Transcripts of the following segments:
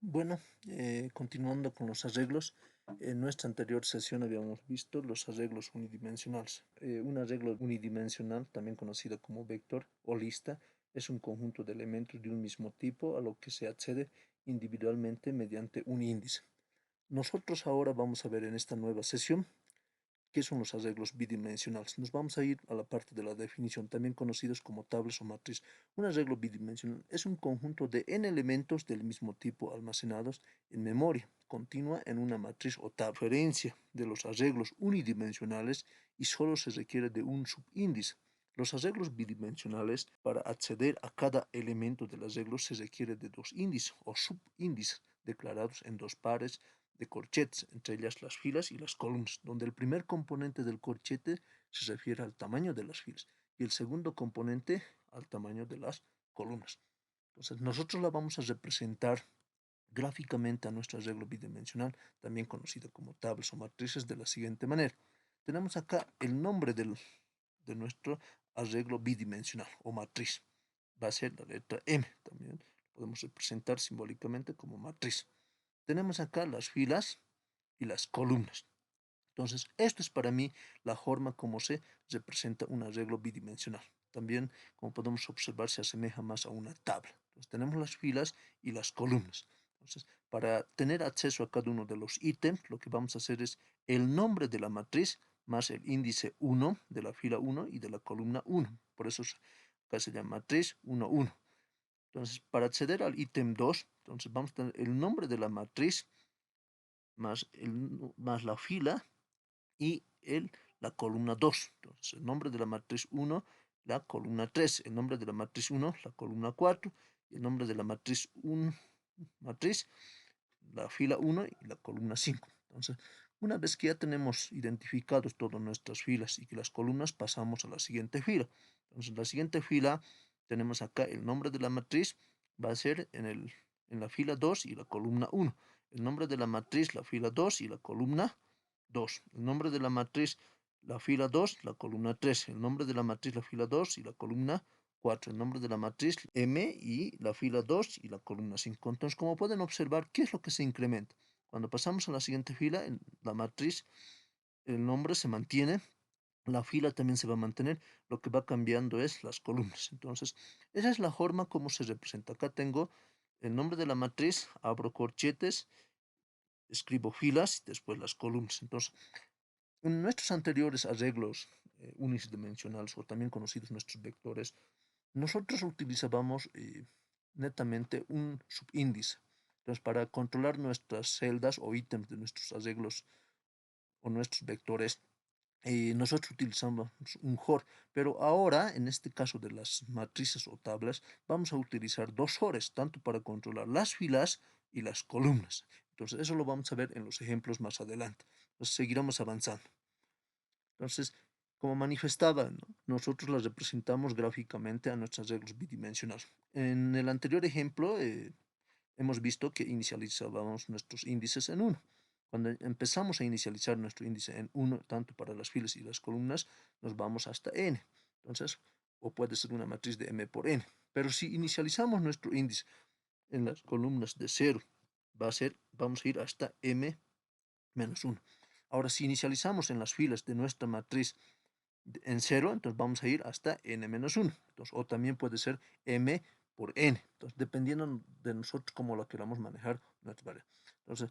Bueno, continuando con los arreglos, en nuestra anterior sesión habíamos visto los arreglos unidimensionales. Un arreglo unidimensional, también conocido como vector o lista, es un conjunto de elementos de un mismo tipo a lo que se accede individualmente mediante un índice. Nosotros ahora vamos a ver en esta nueva sesión ¿qué son los arreglos bidimensionales? Nos vamos a ir a la parte de la definición, también conocidos como tablas o matriz. Un arreglo bidimensional es un conjunto de n elementos del mismo tipo almacenados en memoria continua en una matriz o tabla. Diferencia de los arreglos unidimensionales y solo se requiere de un subíndice. Los arreglos bidimensionales, para acceder a cada elemento del arreglo se requiere de dos índices o subíndices declarados en dos pares de corchetes, entre ellas las filas y las columnas, donde el primer componente del corchete se refiere al tamaño de las filas y el segundo componente al tamaño de las columnas. Entonces, nosotros la vamos a representar gráficamente a nuestro arreglo bidimensional, también conocido como tablas o matrices, de la siguiente manera. Tenemos acá el nombre de nuestro arreglo bidimensional o matriz. Va a ser la letra M, también podemos representar simbólicamente como matriz. Tenemos acá las filas y las columnas. Entonces, esto es para mí la forma como se representa un arreglo bidimensional. También, como podemos observar, se asemeja más a una tabla. Entonces, tenemos las filas y las columnas. Entonces, para tener acceso a cada uno de los ítems, lo que vamos a hacer es el nombre de la matriz más el índice 1 de la fila 1 y de la columna 1. Por eso acá se llama matriz 1, 1. Entonces, para acceder al ítem 2, entonces vamos a tener el nombre de la matriz más la fila y la columna 2. Entonces, el nombre de la matriz 1, la columna 3, el nombre de la matriz 1, la columna 4, y el nombre de la matriz 1, la fila 1 y la columna 5. Entonces, una vez que ya tenemos identificados todas nuestras filas y que las columnas, pasamos a la siguiente fila. Entonces, en la siguiente fila tenemos acá el nombre de la matriz, va a ser en la fila 2 y la columna 1. El nombre de la matriz, la fila 2 y la columna 2. El nombre de la matriz, la fila 2, la columna 3. El nombre de la matriz, la fila 2 y la columna 4. El nombre de la matriz M y la fila 2 y la columna 5. Entonces, como pueden observar, ¿qué es lo que se incrementa? Cuando pasamos a la siguiente fila, en la matriz, el nombre se mantiene, la fila también se va a mantener, lo que va cambiando es las columnas. Entonces, esa es la forma como se representa. Acá tengo el nombre de la matriz, abro corchetes, escribo filas y después las columnas. Entonces, en nuestros anteriores arreglos unidimensionales o también conocidos nuestros vectores, nosotros utilizábamos netamente un subíndice. Entonces, para controlar nuestras celdas o ítems de nuestros arreglos o nuestros vectores, nosotros utilizamos un JOR, pero ahora, en este caso de las matrices o tablas, vamos a utilizar dos JORes, tanto para controlar las filas y las columnas. Entonces, eso lo vamos a ver en los ejemplos más adelante. Entonces, seguiremos avanzando. Entonces, como manifestaba, ¿no? Nosotros las representamos gráficamente a nuestros arreglos bidimensionales. En el anterior ejemplo, hemos visto que inicializábamos nuestros índices en 1. Cuando empezamos a inicializar nuestro índice en 1, tanto para las filas y las columnas, nos vamos hasta n. Entonces, o puede ser una matriz de m por n. Pero si inicializamos nuestro índice en las columnas de 0, vamos a ir hasta m menos 1. Ahora, si inicializamos en las filas de nuestra matriz en 0, entonces vamos a ir hasta n menos 1. Entonces, o también puede ser m por n. Entonces, dependiendo de nosotros cómo lo queramos manejar, entonces,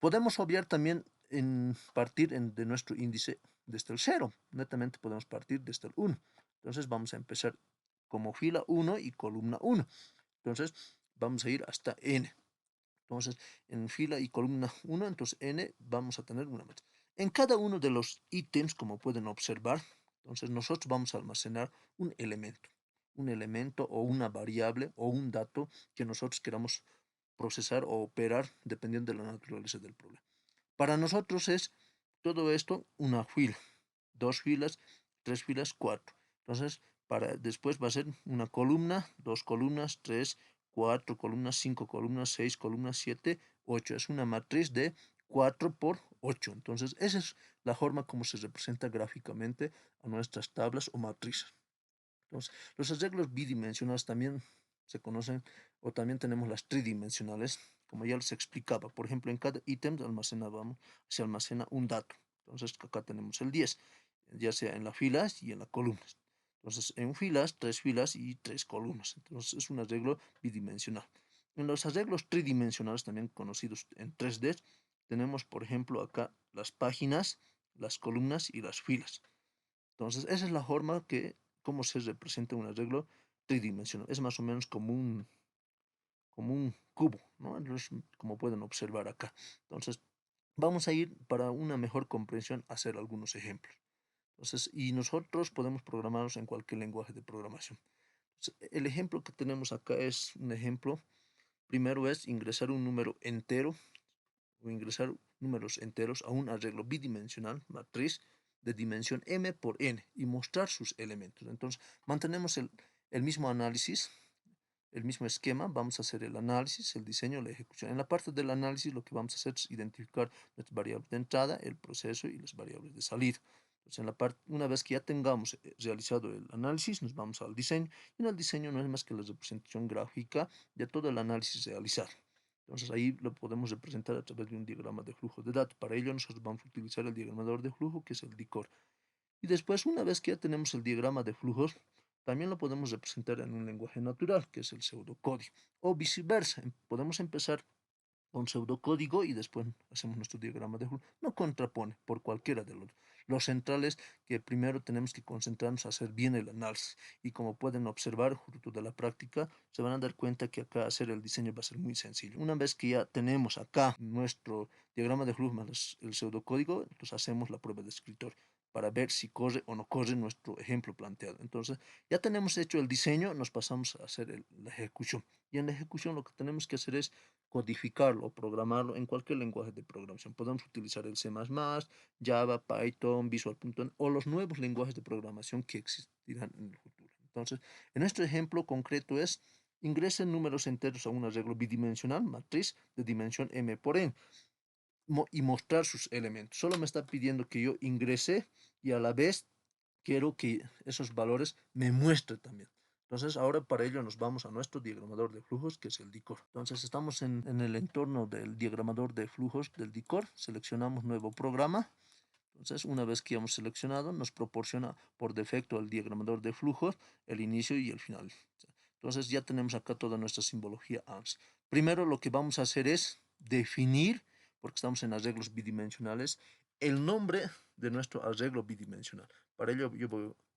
podemos obviar también en partir de nuestro índice desde el 0. Netamente podemos partir desde el 1. Entonces, vamos a empezar como fila 1 y columna 1. Entonces, vamos a ir hasta n. Entonces, en fila y columna 1, entonces n vamos a tener una matriz. En cada uno de los ítems, como pueden observar, entonces nosotros vamos a almacenar un elemento o una variable o un dato que nosotros queramos procesar o operar dependiendo de la naturaleza del problema. Para nosotros es todo esto una fila, dos filas, tres filas, cuatro. Entonces, después va a ser una columna, dos columnas, tres, cuatro columnas, cinco columnas, seis columnas, siete, ocho. Es una matriz de 4 por 8. Entonces, esa es la forma como se representa gráficamente a nuestras tablas o matrices. Entonces, los arreglos bidimensionales también se conocen, o también tenemos las tridimensionales, como ya les explicaba. Por ejemplo, en cada ítem se almacena un dato. Entonces, acá tenemos el 10, ya sea en las filas y en las columnas. Entonces, en filas, 3 filas y 3 columnas. Entonces, es un arreglo bidimensional. En los arreglos tridimensionales, también conocidos en 3D, tenemos, por ejemplo, acá las páginas, las columnas y las filas. Entonces, esa es la forma cómo se representa un arreglo tridimensional. Es más o menos como un cubo, ¿no? Entonces, como pueden observar acá. Entonces, vamos a ir para una mejor comprensión a hacer algunos ejemplos. Entonces, y nosotros podemos programarlos en cualquier lenguaje de programación. Entonces, el ejemplo que tenemos acá es un ejemplo. Primero es ingresar un número entero o ingresar números enteros a un arreglo bidimensional, matriz, de dimensión m por n y mostrar sus elementos. Entonces, mantenemos el mismo análisis, el mismo esquema. Vamos a hacer el análisis, el diseño, la ejecución. En la parte del análisis lo que vamos a hacer es identificar las variables de entrada, el proceso y las variables de salida. Entonces, una vez que ya tengamos realizado el análisis, nos vamos al diseño. Y en el diseño no es más que la representación gráfica de todo el análisis realizado. Entonces ahí lo podemos representar a través de un diagrama de flujo de datos. Para ello nosotros vamos a utilizar el diagramador de flujo, que es el DICOR. Y después, una vez que ya tenemos el diagrama de flujos, también lo podemos representar en un lenguaje natural, que es el pseudocódigo. O viceversa, podemos empezar con pseudocódigo y después hacemos nuestro diagrama de flujo. No contrapone por cualquiera de los centrales, que primero tenemos que concentrarnos a hacer bien el análisis. Y como pueden observar, fruto de la práctica, se van a dar cuenta que acá hacer el diseño va a ser muy sencillo. Una vez que ya tenemos acá nuestro diagrama de flujo más el pseudocódigo, entonces hacemos la prueba de escritorio para ver si corre o no corre nuestro ejemplo planteado. Entonces, ya tenemos hecho el diseño, nos pasamos a hacer la ejecución. Y en la ejecución lo que tenemos que hacer es codificarlo o programarlo en cualquier lenguaje de programación. Podemos utilizar el C++, Java, Python, Visual.net o los nuevos lenguajes de programación que existirán en el futuro. Entonces, en nuestro ejemplo concreto es: ingresen números enteros a un arreglo bidimensional, matriz de dimensión m por n, y mostrar sus elementos. Solo me está pidiendo que yo ingrese y a la vez quiero que esos valores me muestren también. Entonces, ahora para ello nos vamos a nuestro diagramador de flujos, que es el DICOR. Entonces, estamos en el entorno del diagramador de flujos del DICOR. Seleccionamos nuevo programa. Entonces, una vez que hemos seleccionado, nos proporciona por defecto el diagramador de flujos, el inicio y el final. Entonces, ya tenemos acá toda nuestra simbología ANS. Primero, lo que vamos a hacer es definir, porque estamos en arreglos bidimensionales, el nombre de nuestro arreglo bidimensional. Para ello,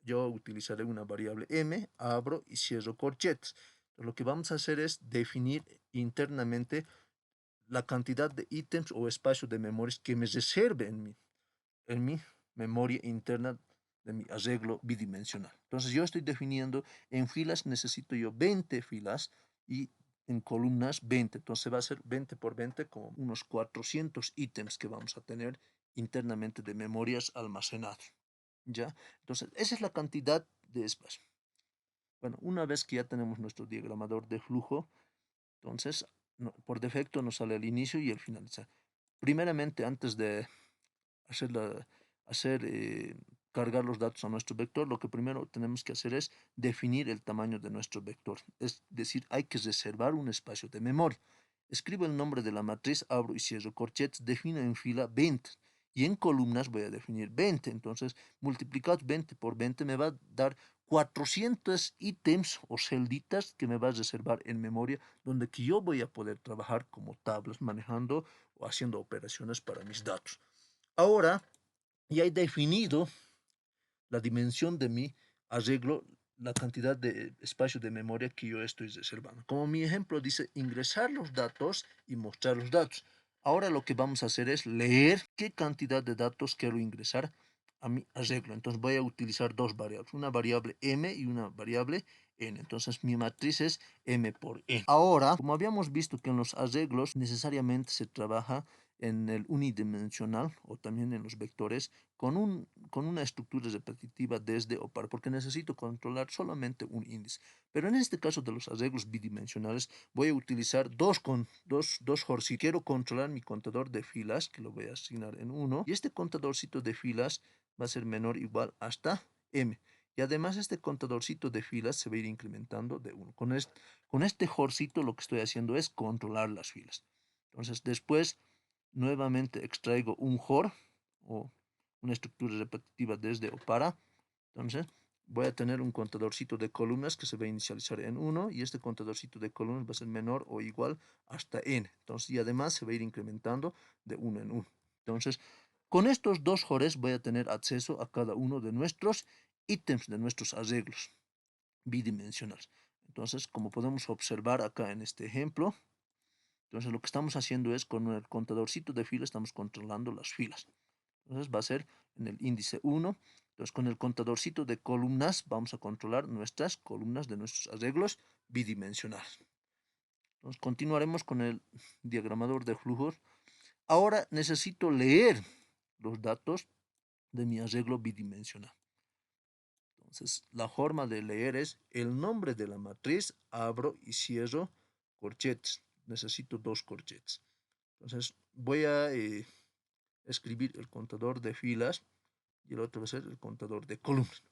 yo utilizaré una variable m, abro y cierro corchetes. Lo que vamos a hacer es definir internamente la cantidad de ítems o espacio de memoria que me reserve en mi memoria interna de mi arreglo bidimensional. Entonces yo estoy definiendo: en filas necesito yo 20 filas y en columnas 20. Entonces va a ser 20 por 20, como unos 400 ítems que vamos a tener internamente de memorias almacenadas. ¿Ya? Entonces esa es la cantidad de espacio. Bueno, una vez que ya tenemos nuestro diagramador de flujo, entonces por defecto nos sale el inicio y el final. O sea, primeramente, antes de hacer, hacer cargar los datos a nuestro vector, lo que primero tenemos que hacer es definir el tamaño de nuestro vector. Es decir, hay que reservar un espacio de memoria. Escribo el nombre de la matriz, abro y cierro corchetes, defino en fila 20 y en columnas voy a definir 20. Entonces, multiplicado 20 por 20 me va a dar 400 ítems o celditas que me va a reservar en memoria, donde que yo voy a poder trabajar como tablas, manejando o haciendo operaciones para mis datos. Ahora ya he definido la dimensión de mi arreglo, la cantidad de espacio de memoria que yo estoy reservando. Como mi ejemplo dice, ingresar los datos y mostrar los datos. Ahora lo que vamos a hacer es leer qué cantidad de datos quiero ingresar a mi arreglo. Entonces voy a utilizar dos variables, una variable m y una variable n. Entonces mi matriz es m por n. Ahora, como habíamos visto que en los arreglos necesariamente se trabaja en el unidimensional o también en los vectores con una estructura repetitiva desde o para, porque necesito controlar solamente un índice. Pero en este caso de los arreglos bidimensionales voy a utilizar dos horcitos. Quiero controlar mi contador de filas, que lo voy a asignar en 1, y este contadorcito de filas va a ser menor o igual hasta m. Y además este contadorcito de filas se va a ir incrementando de 1. Con este horcito lo que estoy haciendo es controlar las filas. Entonces después nuevamente extraigo un JOR o una estructura repetitiva desde o para. Entonces voy a tener un contadorcito de columnas que se va a inicializar en 1 y este contadorcito de columnas va a ser menor o igual hasta n. Entonces, y además se va a ir incrementando de 1 en 1. Entonces, con estos dos JORes voy a tener acceso a cada uno de nuestros ítems, de nuestros arreglos bidimensionales. Entonces, como podemos observar acá en este ejemplo, entonces lo que estamos haciendo es con el contadorcito de filas estamos controlando las filas. Entonces va a ser en el índice 1. Entonces con el contadorcito de columnas vamos a controlar nuestras columnas de nuestros arreglos bidimensionales. Entonces continuaremos con el diagramador de flujos. Ahora necesito leer los datos de mi arreglo bidimensional. Entonces la forma de leer es el nombre de la matriz, abro y cierro corchetes. Necesito dos corchetes. Entonces voy a escribir el contador de filas y el otro va a ser el contador de columnas.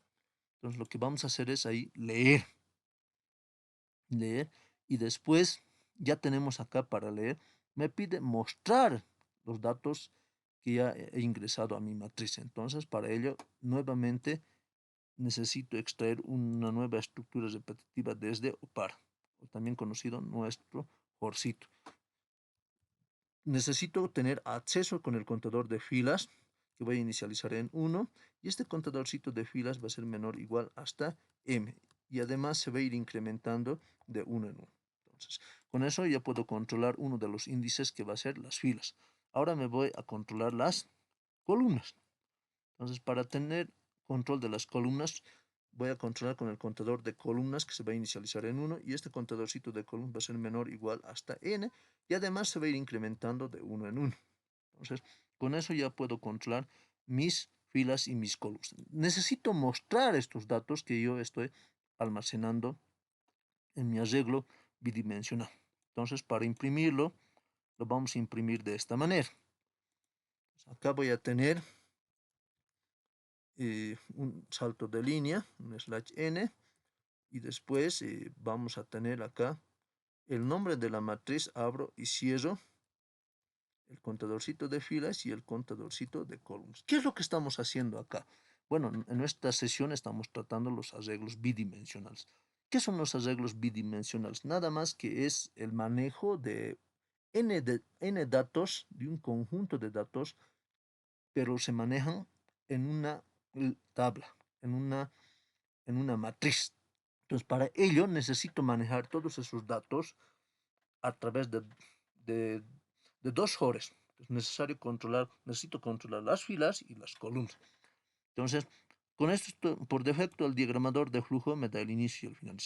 Entonces lo que vamos a hacer es ahí leer y después ya tenemos acá para leer, me pide mostrar los datos que ya he ingresado a mi matriz. Entonces para ello nuevamente necesito extraer una nueva estructura repetitiva desde o para, o también conocido nuestro JORcito. Necesito tener acceso con el contador de filas que voy a inicializar en 1 y este contadorcito de filas va a ser menor o igual hasta m y además se va a ir incrementando de 1 en 1. Entonces, con eso ya puedo controlar uno de los índices que va a ser las filas. Ahora me voy a controlar las columnas. Entonces, para tener control de las columnas, voy a controlar con el contador de columnas que se va a inicializar en 1 y este contadorcito de columnas va a ser menor o igual hasta n y además se va a ir incrementando de 1 en 1. Entonces, con eso ya puedo controlar mis filas y mis columnas. Necesito mostrar estos datos que yo estoy almacenando en mi arreglo bidimensional. Entonces, para imprimirlo, lo vamos a imprimir de esta manera. Acá voy a tener un salto de línea, un slash n, y después vamos a tener acá el nombre de la matriz, abro y cierro el contadorcito de filas y el contadorcito de columnas. ¿Qué es lo que estamos haciendo acá? Bueno, en nuestra sesión estamos tratando los arreglos bidimensionales. ¿Qué son los arreglos bidimensionales? Nada más que es el manejo de n datos, de un conjunto de datos, pero se manejan en una tabla, en una matriz. Entonces, para ello necesito manejar todos esos datos a través de, de dos JORes. Es necesario controlar, necesito controlar las filas y las columnas. Entonces, con esto, por defecto, el diagramador de flujo me da el inicio y el final.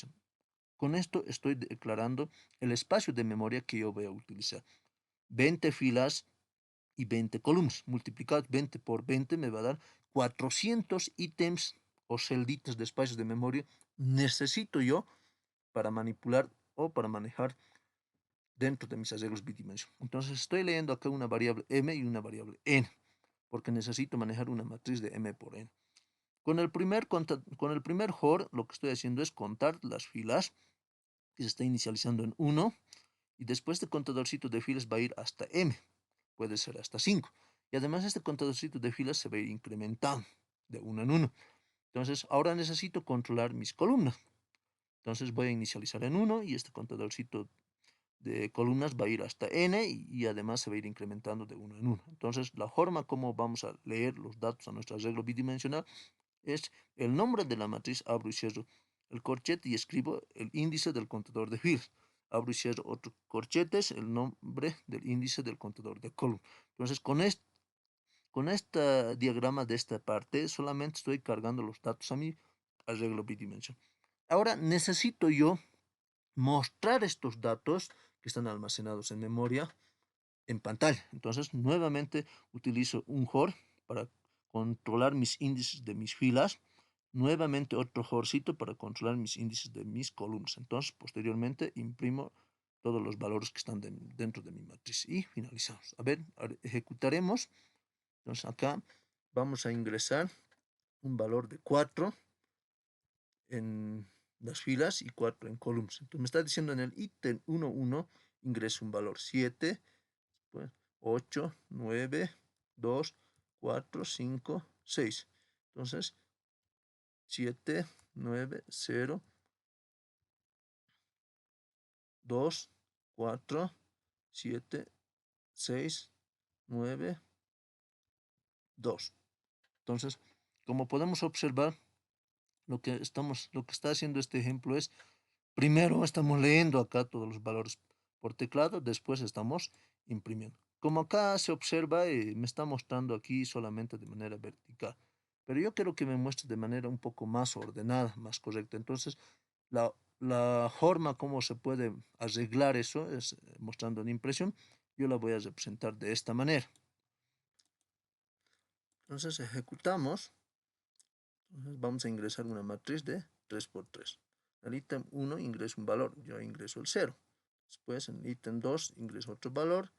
Con esto estoy declarando el espacio de memoria que yo voy a utilizar. 20 filas y 20 columnas. Multiplicados 20 por 20 me va a dar 400 ítems o celditas de espacios de memoria necesito yo para manipular o para manejar dentro de mis arreglos bidimensionales. Entonces estoy leyendo acá una variable m y una variable n, porque necesito manejar una matriz de m por n. Con el primer JOR lo que estoy haciendo es contar las filas que se está inicializando en 1 y después este contadorcito de filas va a ir hasta m, puede ser hasta 5. Y además este contadorcito de filas se va a ir incrementando de 1 en 1. Entonces ahora necesito controlar mis columnas. Entonces voy a inicializar en 1 y este contadorcito de columnas va a ir hasta n y además se va a ir incrementando de 1 en 1. Entonces la forma como vamos a leer los datos a nuestro arreglo bidimensional es el nombre de la matriz, abro y cierro el corchete y escribo el índice del contador de filas. Abro y cierro otro corchete, es el nombre del índice del contador de columnas. Entonces con este diagrama de esta parte solamente estoy cargando los datos a mi arreglo bidimensional. Ahora necesito yo mostrar estos datos que están almacenados en memoria en pantalla. Entonces, nuevamente utilizo un JOR para controlar mis índices de mis filas. Nuevamente otro JORcito para controlar mis índices de mis columnas. Entonces, posteriormente imprimo todos los valores que están dentro de mi matriz y finalizamos. A ver, ejecutaremos. Entonces, acá vamos a ingresar un valor de 4 en las filas y 4 en columnas. Entonces me está diciendo en el ítem 1.1 ingreso un valor 7, después 8, 9, 2, 4, 5, 6. Entonces, 7, 9, 0, 2, 4, 7, 6, 9, 2. Entonces, como podemos observar, lo que está haciendo este ejemplo es, primero estamos leyendo acá todos los valores por teclado, después estamos imprimiendo. Como acá se observa, me está mostrando aquí solamente de manera vertical, pero yo quiero que me muestre de manera un poco más ordenada, más correcta. Entonces, la forma como se puede arreglar eso es mostrando en impresión. Yo la voy a representar de esta manera. Entonces, ejecutamos. Entonces, vamos a ingresar una matriz de 3 por 3. En el ítem 1 ingreso un valor, yo ingreso el 0. Después en el ítem 2 ingreso otro valor,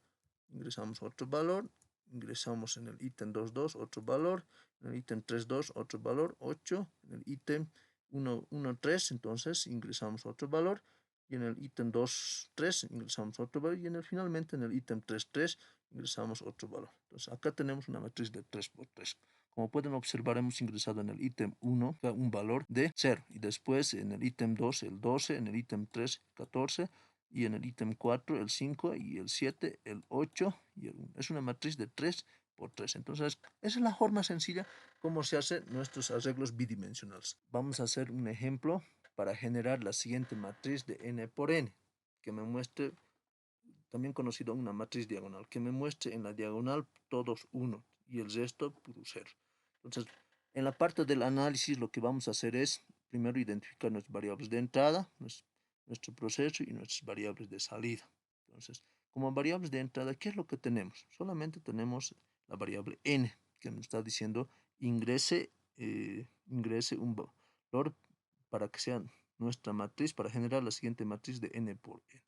ingresamos otro valor, ingresamos en el ítem 2.2 otro valor, en el ítem 3.2 otro valor, 8, en el ítem 1.1.3 entonces ingresamos otro valor, y en el ítem 2.3 ingresamos otro valor, y finalmente en el ítem 3.3 ingresamos otro valor. Entonces acá tenemos una matriz de 3 por 3. Como pueden observar, hemos ingresado en el ítem 1 un valor de 0, y después en el ítem 2 el 12, en el ítem 3 14, y en el ítem 4 el 5, y el 7 el 8 y el 1. Es una matriz de 3 por 3. Entonces, esa es la forma sencilla como se hacen nuestros arreglos bidimensionales. Vamos a hacer un ejemplo para generar la siguiente matriz de n por n, que me muestre, también conocido una matriz diagonal, que me muestre en la diagonal todos 1 y el resto puro 0. Entonces, en la parte del análisis lo que vamos a hacer es primero identificar nuestras variables de entrada, nuestro proceso y nuestras variables de salida. Entonces, como variables de entrada, ¿qué es lo que tenemos? Solamente tenemos la variable n, que nos está diciendo ingrese un valor para que sea nuestra matriz, para generar la siguiente matriz de n por n.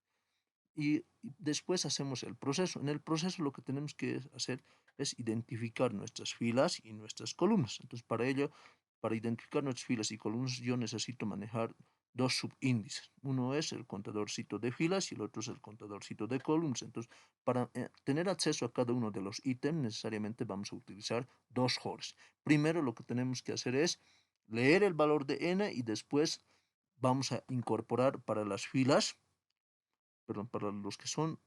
Y después hacemos el proceso. En el proceso lo que tenemos que hacer es identificar nuestras filas y nuestras columnas. Entonces, para ello, para identificar nuestras filas y columnas, yo necesito manejar dos subíndices. Uno es el contadorcito de filas y el otro es el contadorcito de columnas. Entonces, para tener acceso a cada uno de los ítems, necesariamente vamos a utilizar dos horas. Primero, lo que tenemos que hacer es leer el valor de n, y después vamos a incorporar para las filas, perdón, para los que son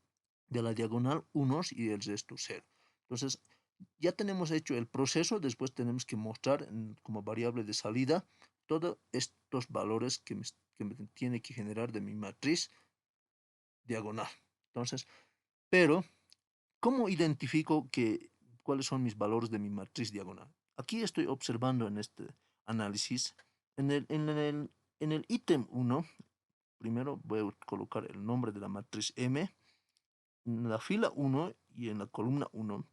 de la diagonal unos y el resto 0. Entonces, ya tenemos hecho el proceso, después tenemos que mostrar como variable de salida todos estos valores que me tiene que generar de mi matriz diagonal. Entonces, pero, ¿cómo identifico cuáles son mis valores de mi matriz diagonal? Aquí estoy observando en este análisis, en el ítem 1, primero voy a colocar el nombre de la matriz M, en la fila 1 y en la columna 1,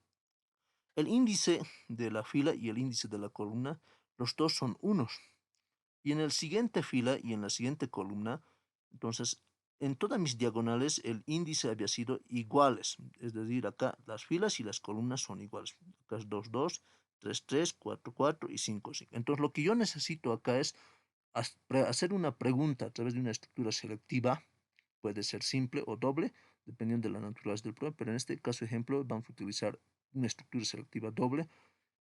el índice de la fila y el índice de la columna, los dos son unos. Y en la siguiente fila y en la siguiente columna, entonces, en todas mis diagonales el índice había sido iguales. Es decir, acá las filas y las columnas son iguales. Acá es 2, 2, 3, 3, 4, 4 y 5, 5. Entonces, lo que yo necesito acá es hacer una pregunta a través de una estructura selectiva. Puede ser simple o doble, dependiendo de la naturaleza del problema, pero en este caso ejemplo vamos a utilizar una estructura selectiva doble.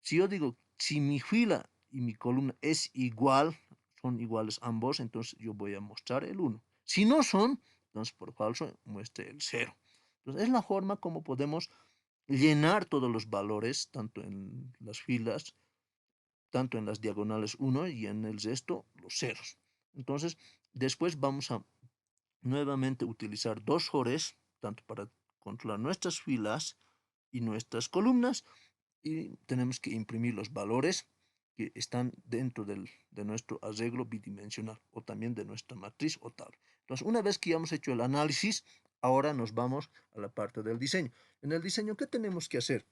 Si yo digo, si mi fila y mi columna es igual, son iguales ambos, entonces yo voy a mostrar el 1. Si no son, entonces por falso muestre el 0. Entonces es la forma como podemos llenar todos los valores, tanto en las filas, tanto en las diagonales 1 y en el resto los ceros. Entonces, después vamos a nuevamente utilizar dos fores, tanto para controlar nuestras filas y nuestras columnas, y tenemos que imprimir los valores que están dentro de nuestro arreglo bidimensional o también de nuestra matriz o tabla. Entonces, una vez que ya hemos hecho el análisis, ahora nos vamos a la parte del diseño. En el diseño, ¿qué tenemos que hacer?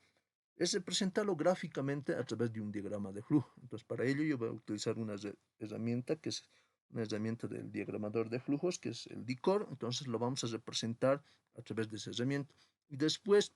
Es representarlo gráficamente a través de un diagrama de flujo. Entonces, para ello yo voy a utilizar una herramienta que es una herramienta del diagramador de flujos, que es el DICOR. Entonces, lo vamos a representar a través de esa herramienta. Y después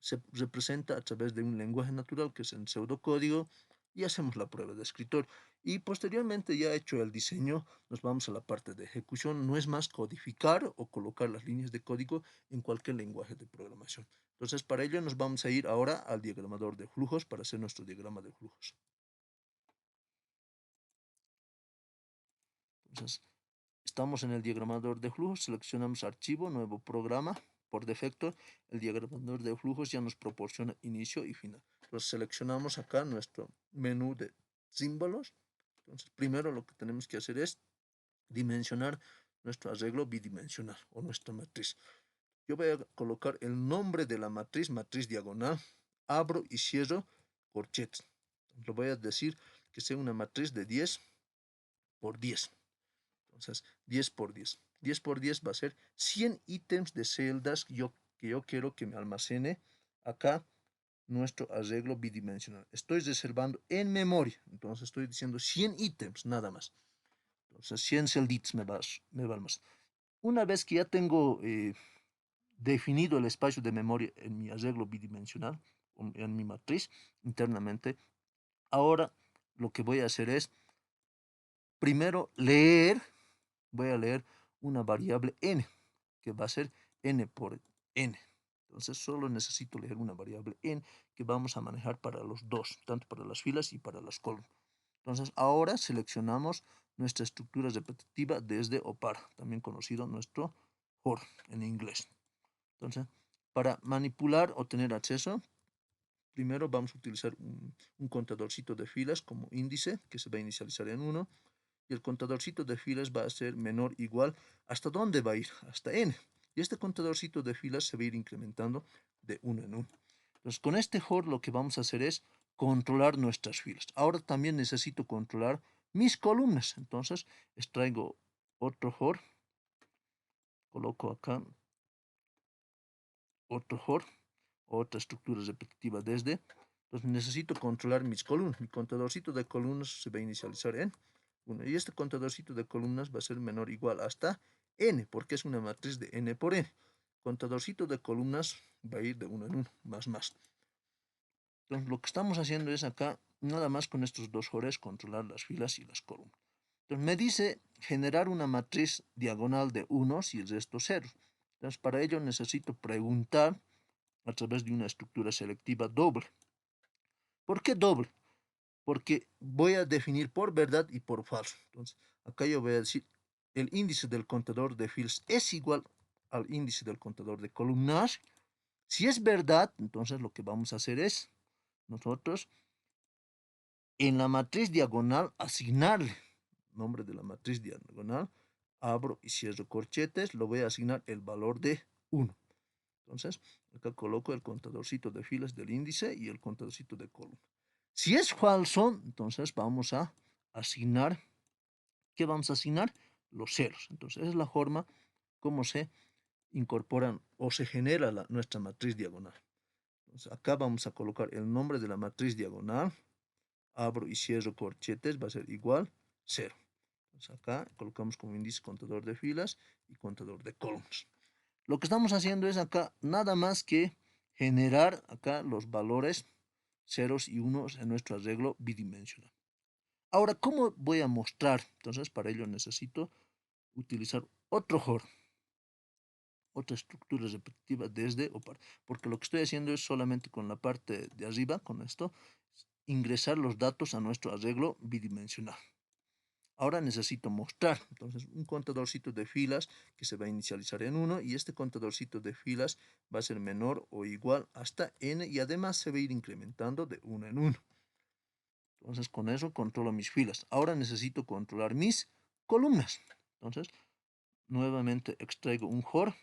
se representa a través de un lenguaje natural, que es en pseudocódigo, y hacemos la prueba de escritor. Y posteriormente, ya hecho el diseño, nos vamos a la parte de ejecución. No es más codificar o colocar las líneas de código en cualquier lenguaje de programación. Entonces, para ello nos vamos a ir ahora al diagramador de flujos para hacer nuestro diagrama de flujos. Entonces, estamos en el diagramador de flujos, seleccionamos archivo, nuevo programa. Por defecto, el diagramador de flujos ya nos proporciona inicio y final. Entonces, seleccionamos acá nuestro menú de símbolos. Entonces, primero lo que tenemos que hacer es dimensionar nuestro arreglo bidimensional o nuestra matriz. Yo voy a colocar el nombre de la matriz, matriz diagonal, abro y cierro corchetes. Lo voy a decir que sea una matriz de 10 por 10. Entonces, 10 por 10. 10 por 10 va a ser 100 ítems de celdas que yo quiero que me almacene acá nuestro arreglo bidimensional. Estoy reservando en memoria, entonces estoy diciendo 100 ítems, nada más. Entonces, 100 celditos me va a almacenar. Una vez que ya tengo definido el espacio de memoria en mi arreglo bidimensional, en mi matriz internamente, ahora lo que voy a hacer es, primero voy a leer una variable n, que va a ser n por n. Entonces solo necesito leer una variable n que vamos a manejar para los dos, tanto para las filas y para las columnas. Entonces ahora seleccionamos nuestra estructura repetitiva desde o para, también conocido nuestro for en inglés. Entonces, para manipular o tener acceso, primero vamos a utilizar un contadorcito de filas como índice, que se va a inicializar en 1, y el contadorcito de filas va a ser menor o igual. ¿Hasta dónde va a ir? Hasta n. Y este contadorcito de filas se va a ir incrementando de 1 en 1. Entonces, con este for lo que vamos a hacer es controlar nuestras filas. Ahora también necesito controlar mis columnas. Entonces, extraigo otro for, coloco acá otro for, otra estructura repetitiva desde. Entonces necesito controlar mis columnas. Mi contadorcito de columnas se va a inicializar en 1. Y este contadorcito de columnas va a ser menor o igual hasta n, porque es una matriz de n por n. Contadorcito de columnas va a ir de 1 en 1, más. Entonces lo que estamos haciendo es acá, nada más con estos dos fores, controlar las filas y las columnas. Entonces me dice generar una matriz diagonal de 1 y el resto 0. Entonces para ello necesito preguntar a través de una estructura selectiva doble. ¿Por qué doble? Porque voy a definir por verdad y por falso. Entonces, acá yo voy a decir, el índice del contador de filas es igual al índice del contador de columnas. Si es verdad, entonces lo que vamos a hacer es, nosotros, en la matriz diagonal, asignarle nombre de la matriz diagonal, abro y cierro corchetes, lo voy a asignar el valor de 1. Entonces, acá coloco el contadorcito de filas del índice y el contadorcito de columna. Si es falso, entonces vamos a asignar, ¿qué vamos a asignar? Los ceros. Entonces, es la forma como se incorporan o se genera nuestra matriz diagonal. Entonces, acá vamos a colocar el nombre de la matriz diagonal, abro y cierro corchetes, va a ser igual 0. Entonces, acá colocamos como índice contador de filas y contador de columnas. Lo que estamos haciendo es acá nada más que generar acá los valores ceros y unos en nuestro arreglo bidimensional. Ahora, ¿cómo voy a mostrar? Entonces, para ello necesito utilizar otro for, otra estructura repetitiva desde o para, porque lo que estoy haciendo es solamente con la parte de arriba, con esto, ingresar los datos a nuestro arreglo bidimensional. Ahora necesito mostrar, entonces, un contadorcito de filas que se va a inicializar en 1 y este contadorcito de filas va a ser menor o igual hasta n y además se va a ir incrementando de 1 en 1. Entonces, con eso controlo mis filas. Ahora necesito controlar mis columnas. Entonces, nuevamente extraigo un for,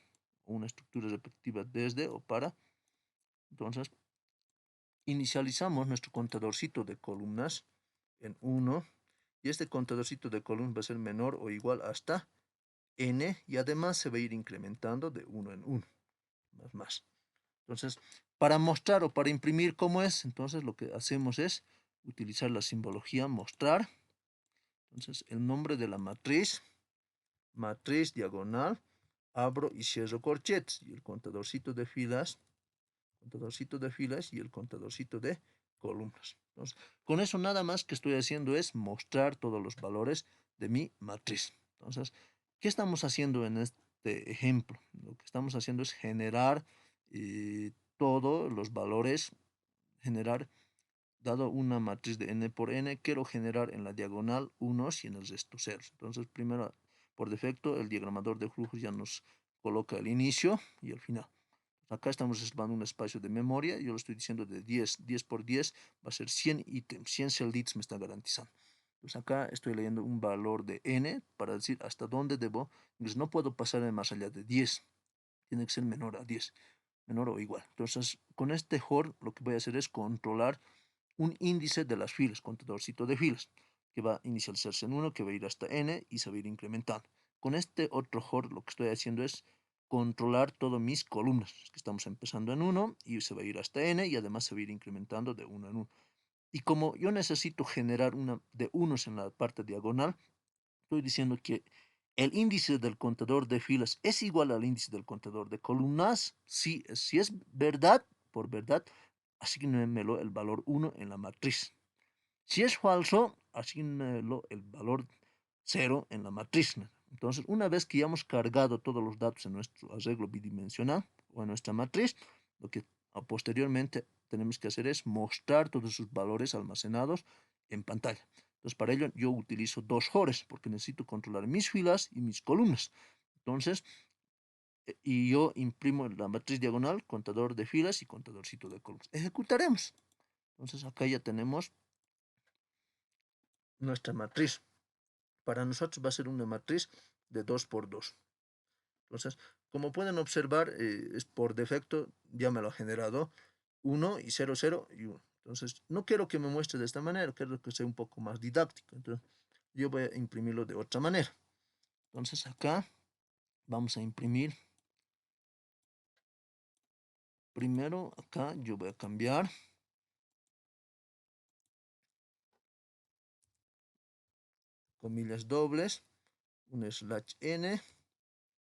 una estructura repetitiva desde o para. Entonces, inicializamos nuestro contadorcito de columnas en 1 y este contadorcito de columnas va a ser menor o igual hasta n y además se va a ir incrementando de 1 en 1. Más. Entonces, para mostrar o para imprimir cómo es, entonces lo que hacemos es utilizar la simbología mostrar. Entonces, el nombre de la matriz, matriz diagonal, abro y cierro corchetes y el contadorcito de filas y el contadorcito de columnas. Entonces, con eso nada más que estoy haciendo es mostrar todos los valores de mi matriz. Entonces, ¿qué estamos haciendo en este ejemplo? Lo que estamos haciendo es generar todos los valores, generar, dado una matriz de n por n, quiero generar en la diagonal unos y en el resto ceros. Entonces, primero, por defecto, el diagramador de flujos ya nos coloca el inicio y el final. Acá estamos reservando un espacio de memoria, yo lo estoy diciendo de 10 por 10, va a ser 100 ítems, 100 celditos me está garantizando. Entonces acá estoy leyendo un valor de n para decir hasta dónde debo, entonces no puedo pasar más allá de 10, tiene que ser menor a 10, menor o igual. Entonces con este HOR lo que voy a hacer es controlar un índice de las filas, contadorcito de filas, que va a inicializarse en 1, que va a ir hasta n y se va a ir incrementando. Con este otro HOR lo que estoy haciendo es controlar todas mis columnas, que estamos empezando en 1 y se va a ir hasta n y además se va a ir incrementando de 1 en 1. Y como yo necesito generar una de unos en la parte diagonal, estoy diciendo que el índice del contador de filas es igual al índice del contador de columnas. Si es verdad, por verdad, asígnenmelo el valor 1 en la matriz. Si es falso, asígnenmelo el valor 0 en la matriz. Entonces, una vez que ya hemos cargado todos los datos en nuestro arreglo bidimensional o en nuestra matriz, lo que posteriormente tenemos que hacer es mostrar todos sus valores almacenados en pantalla. Entonces, para ello yo utilizo dos HORes porque necesito controlar mis filas y mis columnas. Entonces, y yo imprimo la matriz diagonal, contador de filas y contadorcito de columnas. Ejecutaremos. Entonces, acá ya tenemos nuestra matriz. Para nosotros va a ser una matriz de 2 por 2. Entonces, como pueden observar, es por defecto ya me lo ha generado 1 y 0, 0 y 1. Entonces, no quiero que me muestre de esta manera, quiero que sea un poco más didáctico. Entonces, yo voy a imprimirlo de otra manera. Entonces, acá vamos a imprimir. Primero, acá yo voy a cambiar comillas dobles, un slash n,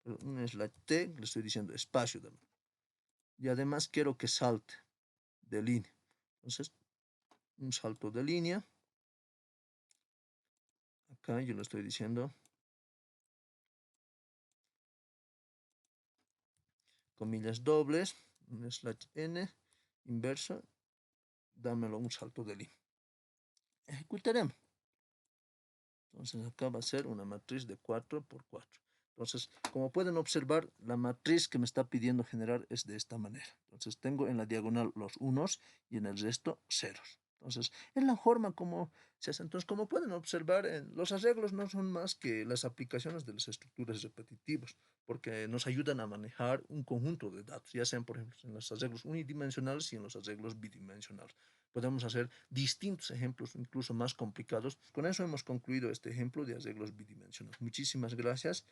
un slash t, le estoy diciendo espacio también. Y además quiero que salte de línea. Entonces, un salto de línea. Acá yo le estoy diciendo comillas dobles, un slash n, inverso, dámelo un salto de línea. Ejecutaremos. Entonces acá va a ser una matriz de 4 por 4. Entonces, como pueden observar, la matriz que me está pidiendo generar es de esta manera. Entonces tengo en la diagonal los unos y en el resto ceros. Entonces, es la forma como se hace. Entonces, como pueden observar, los arreglos no son más que las aplicaciones de las estructuras repetitivas, porque nos ayudan a manejar un conjunto de datos, ya sean, por ejemplo, en los arreglos unidimensionales y en los arreglos bidimensionales. Podemos hacer distintos ejemplos, incluso más complicados. Con eso hemos concluido este ejemplo de arreglos bidimensionales. Muchísimas gracias.